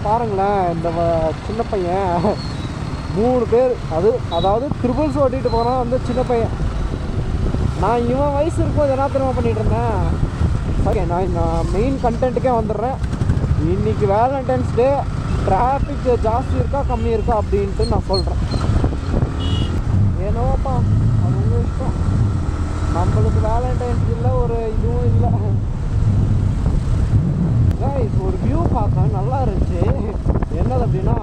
பாருங்களேன், இந்த சின்ன பையன் 3 பேர் அதாவது ட்ரிபிள்ஸ் ஓட்டிகிட்டு போகிறான் வந்து சின்ன பையன். நான் இவன் வயசு இருக்கும்போது என்ன தெரியுமா பண்ணிகிட்டு இருந்தேன். ஓகே, நான் மெயின் கண்டென்ட்டுக்கே வந்துடுறேன். இன்றைக்கி வேலண்டைன்ஸ் டே. டிராஃபிக் ஜாஸ்தி இருக்கா கம்மி இருக்கா அப்படின்ட்டு நான் சொல்கிறேன். ஏனோப்பா, அது உங்கள் இஷ்டம். நம்மளுக்கு வேலண்டைன்ஸ் இல்லை, ஒரு இதுவும் இல்லை. ஒரு வியூ பார்த்தேன், நல்லா இருந்துச்சு. என்னது அப்படின்னா,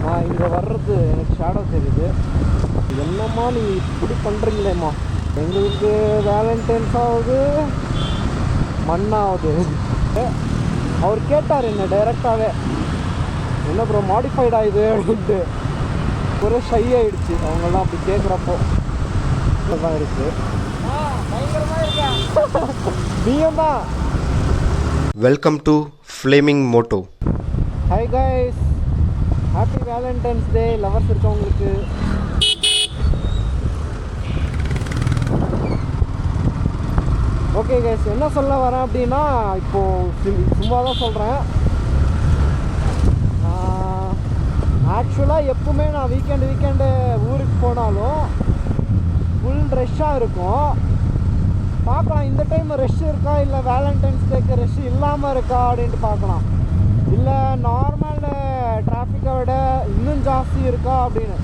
நான் இங்கே வர்றது எனக்கு ஷேடோ தெரியுது. என்னம்மா நீங்கள் இப்படி பண்ணுறீங்களேம்மா, எங்களுக்கு வேலண்டைன்ஸ் ஆகுது மண்ணாகுது. அவர் கேட்டார் என்ன டைரெக்டாகவே, என்ன ப்ரோ மாடிஃபைட் ஆகுது அப்படின்ட்டு. ஒரே ஷை ஆகிடுச்சு அவங்கெல்லாம் அப்படி கேட்குறப்போ. தான் இருக்குது நீயும் தான். Welcome to Flaming Moto. Hi guys, happy Valentine's day lovers இருக்கவங்களுக்கு. ஓகே கைஸ், என்ன சொல்ல வரேன் அப்படின்னா, இப்போது சும்மா தான் சொல்கிறேன். ஆக்சுவலாக எப்பவுமே நான் வீக்கெண்டு ஊருக்கு போனாலும் ஃபுல் ரஷ்ஷாக இருக்கும். பார்க்கலாம் இந்த டைம் ரஷ் இருக்கா, இல்லை வேலண்டைன்ஸ் டேக்கு ரஷ் இல்லாமல் இருக்கா அப்படின்ட்டு பார்க்கலாம். இல்லை நார்மல் டிராஃபிக்கை விட இன்னும் ஜாஸ்தி இருக்கா அப்படின்னு.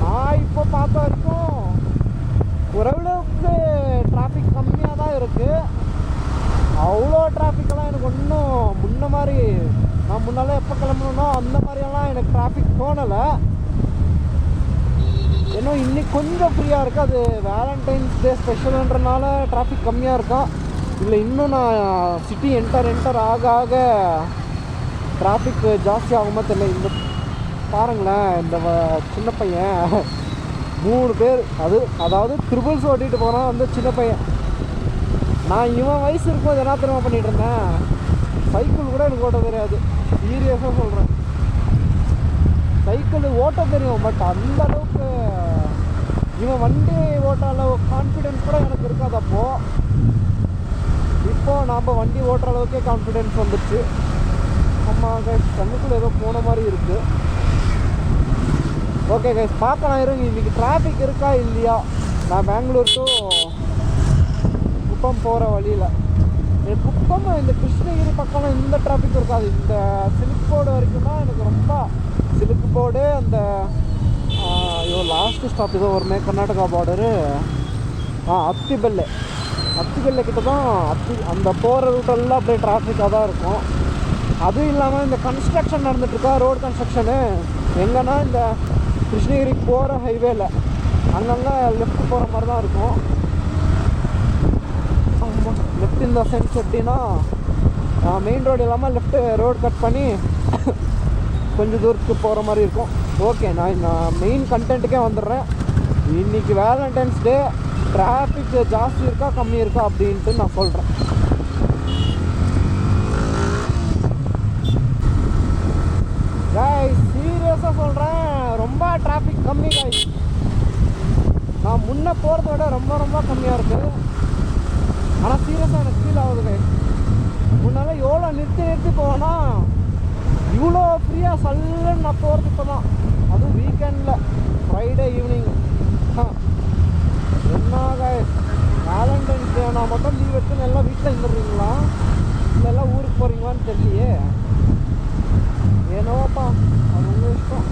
நான் இப்போ பார்த்த வரைக்கும் ஓரளவுக்கு டிராஃபிக் கம்மியாக தான் இருக்குது. அவ்வளோ டிராஃபிக்கெல்லாம் எனக்கு ஒன்றும் முன்ன மாதிரி, நான் முன்னாலே எப்போ கிளம்பணுன்னா அந்த மாதிரியெல்லாம் எனக்கு டிராஃபிக் தோணலை. ஏன்னா இன்றைக்கி கொஞ்சம் ஃப்ரீயாக இருக்குது. அது வேலண்டைன்ஸ் டே ஸ்பெஷலுன்றனால டிராஃபிக் கம்மியாக இருக்கா, இல்லை இன்னும் நான் சிட்டி என்டர் ஆக டிராஃபிக் ஜாஸ்தி ஆகுமா தெரியல. இந்த பாருங்களேன், இந்த சின்ன பையன் 3 பேர் அதாவது ட்ரிபிள்ஸ் ஓட்டிகிட்டு போகிறான் வந்து சின்ன பையன். நான் இவன் வயசு இருக்கும்போது என்ன தெரியுமா பண்ணிகிட்டு இருந்தேன். சைக்கிள் கூட எனக்கு ஓட்ட தெரியாது, சீரியஸாக சொல்கிறேன். சைக்கிள் ஓட்ட தெரியும், பட் அந்த அளவுக்கு இவன் வண்டி ஓட்ட அளவு கான்ஃபிடென்ஸ் கூட எனக்கு இருக்காது. இப்போது நாம் வண்டி ஓட்டுற அளவுக்கே கான்ஃபிடென்ஸ் வந்துடுச்சு. ஆமாம் கைஸ், கண்ணுக்குள்ளே ஏதோ போன மாதிரி இருக்குது. ஓகே கைஸ், பார்க்கலாம் இருங்க இன்றைக்கி டிராஃபிக் இருக்கா இல்லையா. நான் பெங்களூர் டு குப்பம் போகிற வழியில், குப்பம் இந்த கிருஷ்ணகிரி பக்கம் இந்த டிராஃபிக் இருக்காது. இந்த சில்க் போர்டு வரைக்கும் தான் எனக்கு ரொம்ப, சில்க் போர்டு அந்த லாஸ்ட்டு ஸ்டாப் ஏதோ வருமே கர்நாடகா பார்டரு, அத்திபெல்லை கிட்ட தான் அந்த போகிற ரூட்டெல்லாம் அப்படியே டிராஃபிக்காக தான் இருக்கும். அதுவும் இல்லாமல் இந்த கன்ஸ்ட்ரக்ஷன் நடந்துகிட்ருக்கா, ரோடு கன்ஸ்ட்ரக்ஷனு. எங்கன்னா இந்த கிருஷ்ணகிரிக்கு போகிற ஹைவேல அங்கங்கே லெஃப்ட் போகிற மாதிரி தான் இருக்கும். லெஃப்ட் இந்த சென்ஸ் எப்படின்னா, மெயின் ரோடு இல்லாமல் லெஃப்ட்டு ரோடு கட் பண்ணி கொஞ்சம் தூரத்துக்கு போகிற மாதிரி இருக்கும். ஓகே, நான் மெயின் கண்டென்ட்டுக்கே வந்துடுறேன். இன்றைக்கி வேலண்டைன்ஸ் டே. டிராஃபிக் ஜாஸ்தி இருக்கா கம்மி இருக்கா அப்படின்ட்டு நான் சொல்கிறேன். கைஸ், சீரியஸாக சொல்கிறேன், ரொம்ப டிராஃபிக் கம்மி கைஸ். நான் முன்னே போகிறத விட ரொம்ப கம்மியாக இருக்குது. ஆனால் சீரியஸாக எனக்கு ஃபீல் ஆகுது கைஸ். முன்னால் எவ்வளோ நிறுத்தி போவேன்னா, இவ்வளோ ஃப்ரீயாக சல்லுன்னு நான் போகிறது இப்போ தான். அதுவும் வீக்கெண்டில் ஃப்ரைடே ஈவினிங். என்ன கைஸ், வேலண்டைன்ஸ் டே நான் மட்டும் லீவ் எடுத்துன்னு எல்லாம் வீட்டில் இருந்துடுறீங்களா, இல்லை எல்லாம் ஊருக்கு போகிறீங்களான்னு தெரியலையே. ஏனோப்பா, அது உங்கள் இஷ்டம்.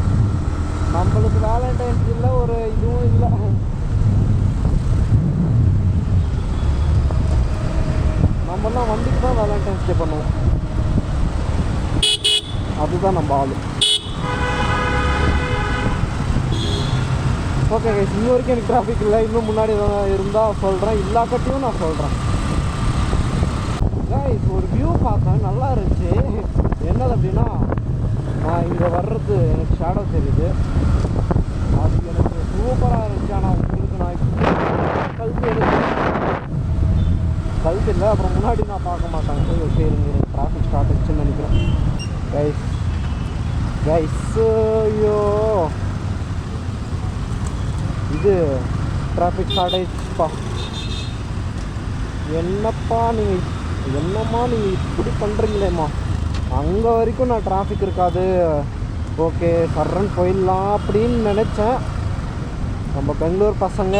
நம்மளுக்கு வேலண்டைன்ஸ் இல்லை, ஒரு இதுவும் இல்லை. நம்மலாம் வண்டிக்கு தான் வேலண்டைன்ஸ் டே பண்ணுவோம். அதுதான் நம்ம ஆளு. ஓகே கைஸ், இன்னும் வரைக்கும் எனக்கு டிராஃபிக் இல்லை. இன்னும் முன்னாடி இருந்தால் சொல்கிறேன், இல்லாக்கட்டியும் நான் சொல்கிறேன். கைஸ், ஒரு வியூ பார்த்தேன், நல்லா இருந்துச்சு. என்னது அப்படின்னா, நான் இங்கே வர்றது எனக்கு ஷேடோ தெரியுது. அது எனக்கு சூப்பராக இருந்துச்சு. ஆனால் உங்களுக்கு நான் கழுத்து இல்லை, அப்புறம் முன்னாடி நான் பார்க்க மாட்டேன். ஓகே இருங்க, டிராஃபிக் ஸ்டார்ட் ஆச்சுன்னு நினைக்கிறேன். கைஸ் ஐயோ, இது டிராஃபிக் ஸ்டார்ட் ஆயிடுச்சுப்பா. என்னம்மா நீங்கள் இப்படி பண்ணுறீங்களேம்மா, அங்கே வரைக்கும் நான் டிராஃபிக் இருக்காது, ஓகே சர்றன் போயிடலாம் அப்படின்னு நினச்சேன். நம்ம பெங்களூர் பசங்க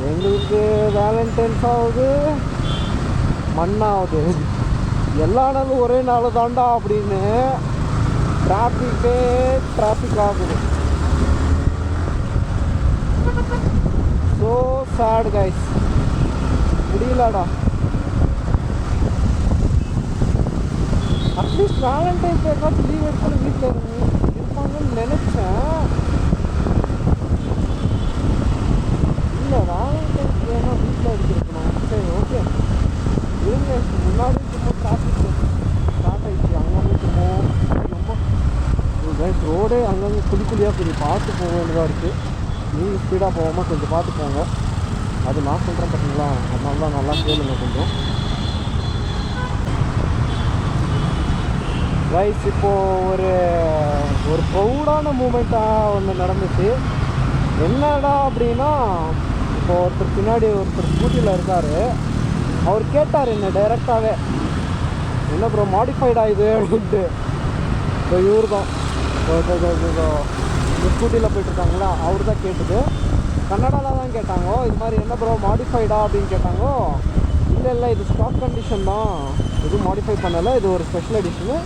எங்களுக்கு வேலண்டைன்ஸ் ஆகுது, மண்ணாகுது, எல்லா நாளும் ஒரே நாள் தாண்டா அப்படின்னு டிராஃபிக் ஆகுது. ஸோ சேட் கைஸ், முடியலடா. அட்லீஸ்ட் வேலண்டைன்ஸ் டேக்காச்சும் லீவ் எடுத்து வீட்டில் இருப்பாங்கன்னு நினச்சேன். இல்லை, வேலண்டைன்ஸ் டேனா வீட்டில் எடுத்துருக்கணும். சரி ஓகே இருங்க. முன்னாடி சும்மா டிராஃபிக் ஸ்டார்ட் ஆகிடுச்சு. அங்கங்கே சும்மா ரொம்ப ரோடே அங்கங்கே குழியாக கொஞ்சம் பார்த்து போக வேண்டியதாக இருக்குது. நீங்கள் ஸ்பீடாக போகாமல் கொஞ்சம் பார்த்து போங்க. அது நான் சொல்கிறேன் பார்த்தீங்களா, அதனால தான் நல்லா கேளுங்க கொஞ்சம். ரைஸ் இப்போது ஒரு ப்ரௌடான மூமெண்ட்டாக ஒன்று நடந்துச்சு. என்னடா அப்படின்னா, இப்போ ஒருத்தர் பின்னாடி ஒருத்தர் ஸ்கூட்டியில் இருக்கார். அவர் கேட்டார் என்ன டைரெக்டாகவே, என்ன ப்ரோ மாடிஃபைட் ஆகுது அப்படின்ட்டு. இப்போ இவர் தான் இந்த ஸ்கூட்டியில் போயிட்டுருக்காங்களா, அவர் தான் கேட்டது. கன்னடாவில் தான் கேட்டாங்கோ, இது மாதிரி என்ன ப்ரோ மாடிஃபைடா அப்படின்னு கேட்டாங்கோ. இல்லை இது ஸ்டாக் கண்டிஷன் தான், எதுவும் மாடிஃபை பண்ணலை, இது ஒரு ஸ்பெஷல் எடிஷனு,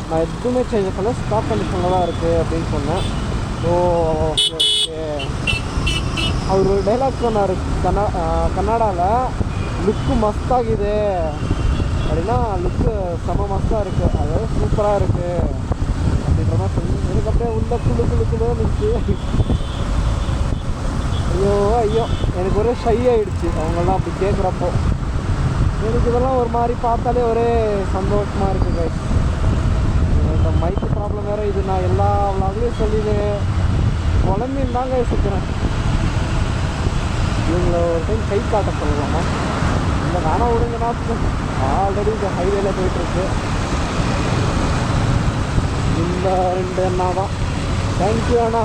நான் எதுவுமே சேஞ்ச் பண்ணல, ஸ்டாக் கண்டிஷனில் தான் இருக்குது அப்படின்னு சொன்னேன். ஸோ ஓகே, அவர் ஒரு டைலாக் சொன்னார் கன்னடாவில், லுக்கு மஸ்தாகுது அப்படின்னா, லுக்கு செம மஸ்தாக இருக்குது, அதாவது சூப்பராக இருக்குது அப்படின்ற மாதிரி சொல்லி எனக்கு அப்படியே உள்ள குழு இருந்துச்சு. ஐயோ எனக்கு ஒரே ஷை ஆகிடுச்சு அவங்கெல்லாம் அப்படி கேட்குறப்போ. எனக்கு இதெல்லாம் ஒரு மாதிரி பார்த்தாலே ஒரே சந்தோஷமாக இருக்குது கைஸ். இந்த மைக்கு ப்ராப்ளம் வேறு, இது நான் எல்லா விளாக்லேயும் சொல்லி குழம்பின்னு தாங்க சுற்றுறேன். இவங்கள ஒரு டைம் கை காட்ட சொல்லலாமா? இந்த நானாக விடுங்கன்னா, ஆல்ரெடி இந்த ஹைவேல போயிட்டுருக்கு. இந்த 2 அண்ணா தான். தேங்க்யூ அண்ணா.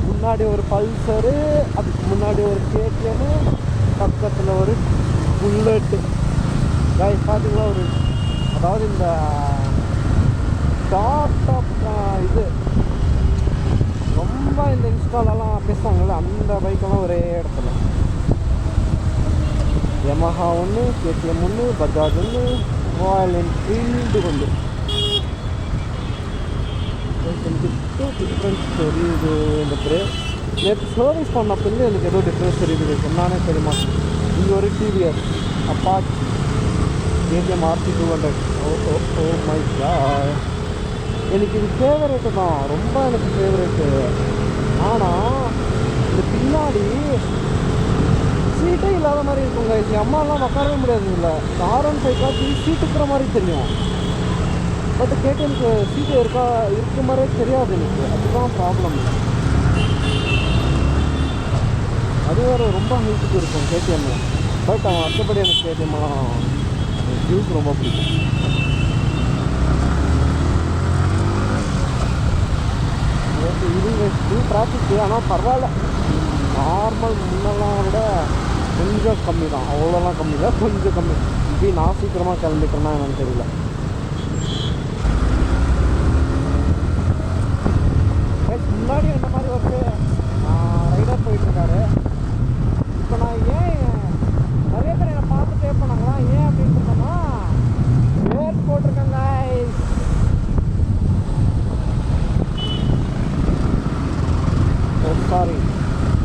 முன்னாடி ஒரு பல்சரு, அதுக்கு முன்னாடி ஒரு கேடிஎம், பக்கத்தில் ஒரு புல்லட்டு. கைஸ் பார்த்தீங்களா, ஒரு அதாவது இந்த டாப் இது ரொம்ப இந்த இன்ஸ்டாலெல்லாம் பேசுவாங்கள்ல, அந்த பைக்கெல்லாம் ஒரே இடத்துல. யமஹா ஒன்று, கேடிஎம் ஒன்று, பஜாஜ் ஒன்று, ராயல் என்ஃபீல்டு ஒன்று. டிஃப்ரென்ஸ் தெரியுது. இந்த பிரேக் நேற்று சர்வீஸ் பண்ணப்போ எனக்கு ஏதோ டிஃப்ரென்ஸ் தெரியுது, சொன்னானே தெரியுமா. இங்கே ஒரு TVS Apache KTM RC 200. Oh my god, எனக்கு இது ஃபேவரேட்டு தான், ரொம்ப எனக்கு ஃபேவரேட்டு. ஆனால் இந்த பின்னாடி சீட்டே இல்லாத மாதிரி இருக்குங்க. இது அம்மாலாம் உட்காரவே முடியாது. இல்லை R15 காட்சி சீட்டு இருக்கிற மாதிரி தெரியும், பட் கேடிஎம்க்கு சீட்டு இருக்க மாதிரியே தெரியாது எனக்கு. அதுதான் ப்ராப்ளம். அது வேறு ரொம்ப ஹைட்டுக்கு இருக்கும் கேடிஎம். பட் மற்றபடி எனக்கு கேடிஎம்லாம் வியூஸ் ரொம்ப பிடிக்கும். இது டிராஃபிக்கு, ஆனால் பரவாயில்ல, நார்மல் முன்னெல்லாம் விட கொஞ்சம் கம்மி தான். அவ்வளோலாம் கம்மி இல்லை, கொஞ்சம் கம்மி. இப்படி நான் சீக்கிரமாக கிளம்பிட்டேன்னா என்னன்னு தெரியல. முன்னாடி இந்த மாதிரி ஒரு ரைடர் போயிட்டுருக்காரு. இப்போ நான் நிறைய பேர் என்னை பார்த்து பே பண்ணாங்களா, ஏன் அப்படின்னு சொன்னோம்னா, வேர் போட்டிருக்கேங்க. சாரி,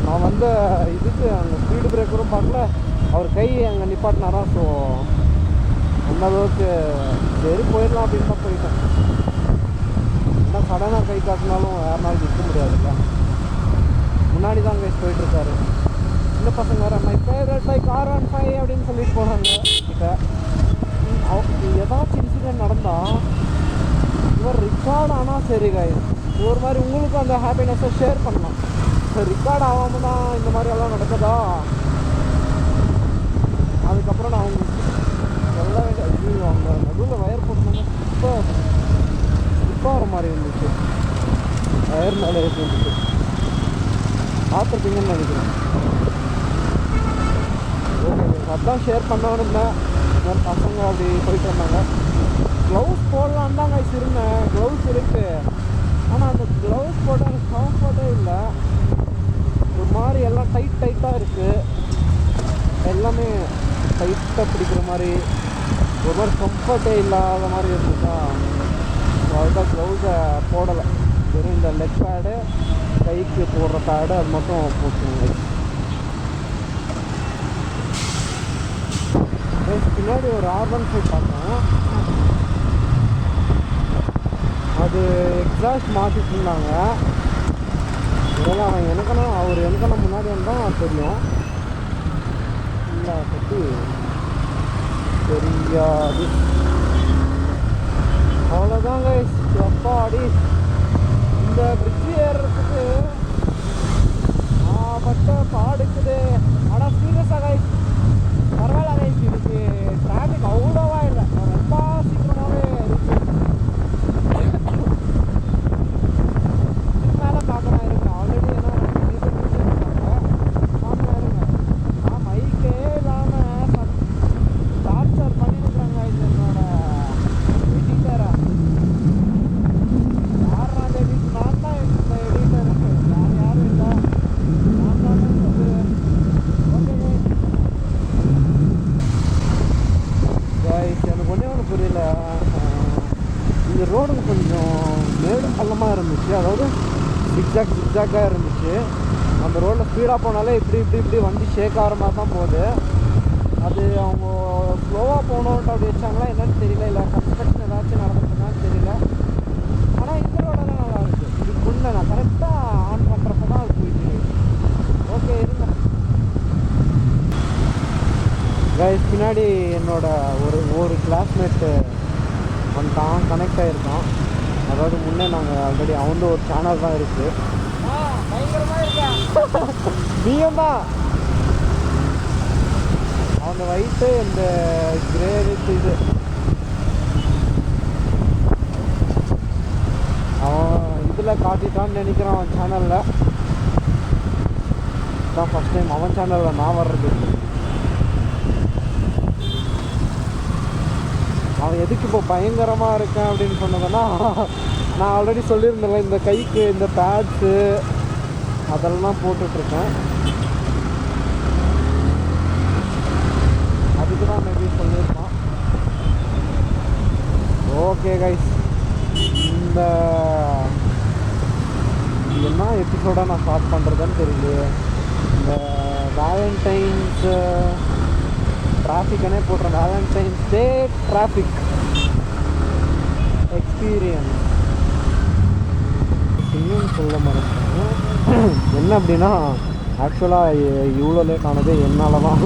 நான் வந்து இதுக்கு அங்கே ஸ்பீடு பிரேக்கரும் பார்க்கல, அவர் கை அங்கே நிப்பாட்டினாரா. ஸோ அந்த அளவுக்கு சரி போயிடலாம் அப்படின்னு தான் போயிட்டேன். ஏன்னா சடனாக கை காட்டினாலும் யாருனாலும் நிற்க முடியாதுல்ல. முன்னாடி தான் கைஸ் போயிட்டுருக்காரு. இந்த பசங்க வேறு மை ஃபேவரட் பைக் R15 அப்படின்னு சொல்லிட்டு போனாங்க கிட்ட. ஏதாச்சும் இன்சிடென்ட் நடந்தால் இவர் ரிக்கார்ட் ஆனால் சரி கைஸ், ஒரு மாதிரி உங்களுக்கும் அந்த ஹாப்பினஸை ஷேர் பண்ணலாம். ரெக்கார்ட் ஆகாம தான் இந்த மாதிரி எல்லாம் நடக்குதா. அதுக்கப்புறம் நான் அவங்க சொல்ல வேண்டிய அவங்க நடுவில் வயர் போட்டுனாங்க. இப்போ வர மாதிரி இருந்துச்சு, வயர் மேலே இருந்துச்சு. பார்த்துருப்பீங்கன்னு நினைக்கிறேன். ஓகே, அதான் ஷேர் பண்ணான்னு இருந்தேன். இந்த மாதிரி பசங்க அப்படி போயிட்டு வந்தாங்க. க்ளவுஸ் போடலான்னு தான் கைஸ் இருந்தேன். க்ளவுஸ் இருக்குது, ஆனால் அந்த க்ளவுஸ் போட்டால் எனக்கு கம்ஃபர்ட்டே இல்லை. ஒரு மாதிரி எல்லாம் டைட்டாக இருக்குது. எல்லாமே டைட்டாக பிடிக்கிற மாதிரி ஒரு மாதிரி கம்ஃபர்ட்டே இல்லாத மாதிரி இருந்துச்சா. அதுதான் க்ளவுஸை போடலை. வெறும் இந்த லெக் பேடு, கைக்கு போடுற பேடு அது மட்டும் போட்டுருங்க. பின்னாடி ஒரு R15 பார்த்தேன். அது எக்ஸாஸ்ட் மாற்றிட்டு இருந்தாங்க. இதெல்லாம் அவன் அவர் எனக்கான முன்னாடி வந்தால் தெரியும், இல்லை பற்றி தெரியாது. அவ்வளோதாங்க. எப்பா அடி இந்த பிரிட்ஜு ஏறுறதுக்கு பட்ட பாடுக்குது. ஆனால் சீரியஸாக கைஸ் பரவாயில்ல கைஸ், இதுக்கு டிராஃபிக் அவ்வளோவா இல்லை, ரொம்ப சீக்கிரமாகவே இருக்குது. மேலே பார்க்கலாம் இருக்கு ஆல்ரெடி. ஏன்னா பார்க்கலாம் இருங்க. நான் மைக்கே இல்லாமல் டார்ச்சர் பண்ணிட்டுருக்குறாங்க என்னோட எடிட்டரை. யார் அந்த எடிட்? நான் தான் இந்த எடிட்டர், யாரும் இல்லை. நான் தான் சொல்லு. ஓகே கைஸ், எனக்கு ஒன்றே ஒன்று புரியல. இந்த ரோடு கொஞ்சம் மேடு பள்ளமாக இருந்துச்சு, அதாவது ஜிக்ஜாக்காக இருந்துச்சு. அந்த ரோட்டில் ஸ்பீடாக போனாலே இப்படி வண்டி ஷேக் ஆகிற மாதிரி தான் போகுது. அது அவங்க ஸ்லோவாக போகணுன்ட்டு அப்படி வச்சாங்களா என்னன்னு தெரியல, இல்லை கன்ஸ்ட்ரக்ஷன் ஏதாச்சும் நடந்துச்சுன்னான்னு தெரியல. ஆனால் இந்த ரோடெல்லாம் நல்லா இருக்குது. இதுக்கு முன்னே நான் கரெக்டாக ஆன் பண்ணுறப்ப தான் அது போயிட்டு. ஓகே இருங்க கைஸ். பின்னாடி என்னோட ஒரு கிளாஸ்மேட்டு வந்துட்டான், கனெக்ட் ஆகிருக்கான். அதாவது முன்னே நாங்கள் ஆல்ரெடி அவன் ஒரு சேனல் தான் இருக்குது. நீயும் தான் அவங்க ஒயிட்டு இந்த கிரே வித் இது. அவன் இதில் காட்டிட்டான்னு நினைக்கிறான் அவன் சேனலில். தான் ஃபஸ்ட் டைம் அவன் சேனலில் நான் வர்றது. அவன் எதுக்கு இப்போ பயங்கரமாக இருக்கேன் அப்படின்னு சொன்னதுன்னா, நான் ஆல்ரெடி சொல்லியிருந்தேன்ல இந்த கைக்கு இந்த பேட்ஸு அதெல்லாம் போட்டுட்ருக்கேன். அதுக்கு தான் மேபி சொல்லியிருப்பான். ஓகே கைஸ், இந்த என்ன எபிசோடாக நான் ஸ்டார்ட் பண்ணுறதுன்னு தெரியல. இந்த வேலண்டைன்ஸ் டிராஃபிக்னே போடுறேன். வேலண்டைன்ஸ் டே டிராஃபிக் எக்ஸ்பீரியன்ஸ் இன்னும் சொல்ல மாட்டேன். என்ன அப்படின்னா, ஆக்சுவலாக இவ்வளோ லேட் ஆனது என்னால் தான்.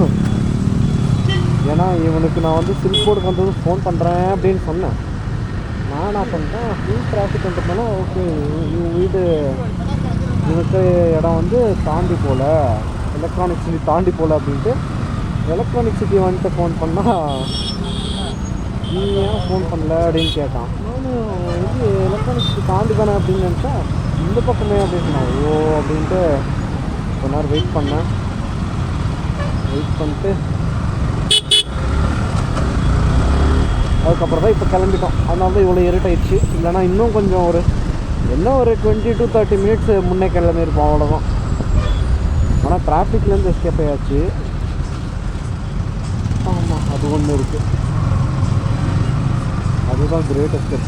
ஏன்னா இவனுக்கு நான் வந்து சில்போர்டுக்கு வந்து ஃபோன் பண்ணுறேன் அப்படின்னு சொன்னேன். நான் என்ன பண்ணுறேன், ஃபுல் டிராஃபிக்ன்றதுனால ஓகே வீடு இவனுக்கு இடம் வந்து தாண்டி போகல, எலக்ட்ரானிக் சிட்டி தாண்டி போகல அப்படின்ட்டு எலக்ட்ரானிக் சிட்டி வந்துட்டு ஃபோன் பண்ணால் நீ ஏன் ஃபோன் பண்ணல அப்படின்னு கேட்டான். நான் இது எலக்ட்ரானிக் சிட்டி தாண்டி தானே அப்படின்னு நினச்சேன். இந்த பக்கமே அப்படின்னு சொன்னான். ஓ அப்படின்ட்டு கொஞ்ச நேரம் வெயிட் பண்ணிட்டு அதுக்கப்புறம் தான் இப்போ கிளம்பிட்டோம். அதனால தான் இவ்வளோ இருட்டாயிடுச்சு. இல்லைனா இன்னும் கொஞ்சம் ஒரு 20 to 30 மினிட்ஸ் முன்னே கிளம்பியிருப்போம், அவ்வளோதான். ஆனால் டிராஃபிக்லேருந்து எஸ்கேப் ஆயாச்சு. ஆமாம், அது ஒன்று இருக்குது, அதுதான் கிரேட் எஸ்கேப்.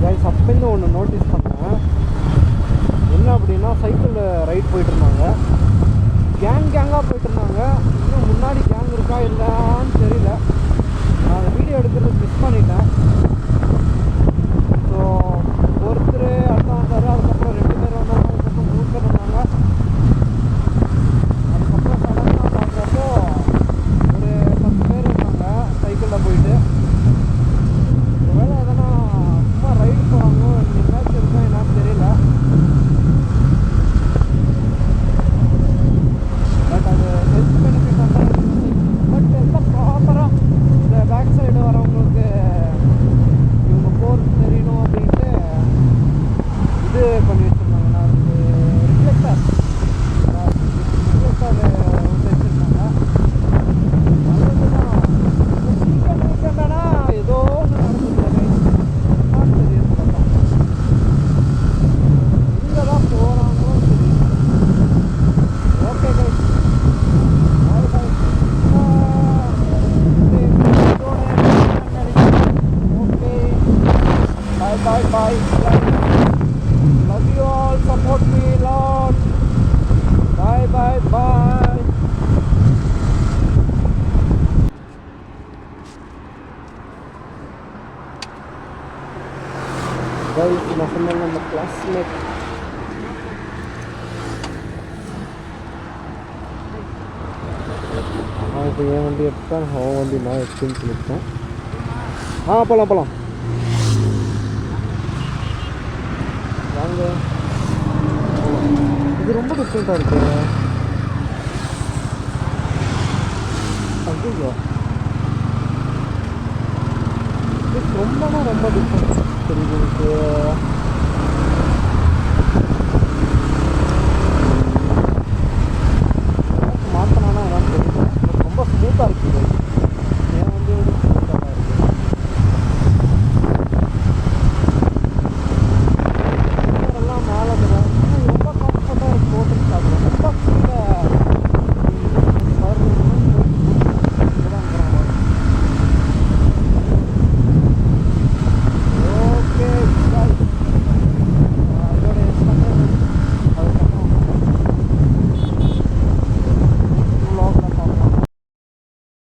கைஸ், அப்போருந்து ஒன்று நோட்டீஸ் பண்ணேன். என்ன அப்படின்னா, சைக்கிளில் ரைட் போயிட்டுருந்தாங்க, கேங்காக போயிட்டுருந்தாங்க. இன்னும் முன்னாடி கேங் இருக்கா இல்லைன்னு தெரியல. நான் அந்த வீடியோ எடுக்கிறது மிஸ் பண்ணிட்டேன். ஸோ ஒருத்தர் அடுத்த வந்தார், அதுக்கப்புறம் 2 பேர் வந்தாங்க, அதுக்கப்புறம் 3 பேர் வந்தாங்க. அதுக்கப்புறம் சடனாக பார்க்குறப்போ ஒரு 10 பேர் இருந்தாங்க சைக்கிளில் போயிட்டு. ஒருவேளை எதனா சும்மா ரைடு போகிறாங்க, என்னாச்சும் இருக்கா என்னன்னு தெரியல. இப்போ என் வண்டி எடுத்துட்டா அவன் வண்டி நான் எடுத்துன்னு சொல்லிட்டேன். போகலாம் போகலாம் வாங்க. இது ரொம்ப டிஃப்ரெண்ட்டாக இருக்கு. ஐயோ இது ரொம்ப டிஃப்ரெண்ட் தெரியுது எனக்கு.